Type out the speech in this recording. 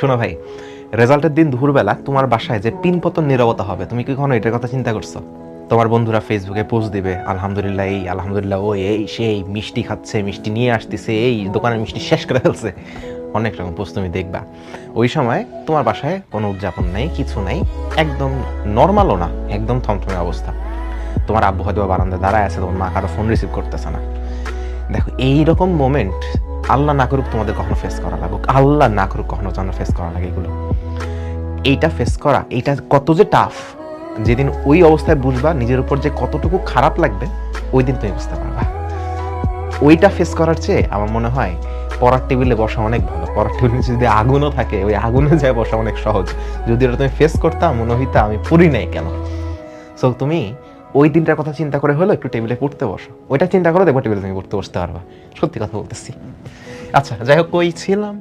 শোনো ভাই, রেজাল্টের দিন দুপুরবেলা তোমার বাসায় যে পিনপতন নীরবতা হবে, তুমি কি কখনো এটার কথা চিন্তা করছো? তোমার বন্ধুরা ফেসবুকে পোস্ট দিবে, আলহামদুলিল্লাহ এই আলহামদুলিল্লাহ ওই এই সেই মিষ্টি খাচ্ছে, মিষ্টি নিয়ে আসতেছে, এই দোকানের মিষ্টি শেষ করে ফেলছে, অনেক রকম পোস্ট তুমি দেখবা। ওই সময় তোমার বাসায় কোনো উদযাপন নেই, কিছু নেই, একদম নর্মালও না, একদম থমথমে অবস্থা। তোমার আব্বু হয়তো বারান্দায় দাঁড়ায় আছে, তোমার মা কারো ফোন রিসিভ করতেছে না। দেখো এইরকম মোমেন্ট আল্লাহ না করুক তোমাদের কখনো ফেস করা লাগুক, আল্লাহ না করুক কখনো যেন ফেস করা লাগে এগুলো। এইটা ফেস করা, এইটা কত যে টাফ, যেদিন ওই অবস্থায় বুঝবা নিজের উপর যে কতটুকু খারাপ লাগবে, ওই দিন তুমি বুঝতে পারবা। ওইটা ফেস করার চেয়ে আমার মনে হয় পড়ার টেবিলে বসা অনেক ভালো। পড়ার টেবিলে যদি আগুনও থাকে, ওই আগুনে যায় বসা অনেক সহজ। যদি ওটা তুমি ফেস করতাম, মনে হইতা আমি পড়ি নাই কেন। সো তুমি ওই দিনটার কথা চিন্তা করে হলো একটু টেবিলে পড়তে বসো, ওইটা চিন্তা করো, দেখবো টেবিলে তুমি পড়তে বসতে পারবা। সত্যি কথা বলতেছি। আচ্ছা, যাই হোক, কই ছিলাম?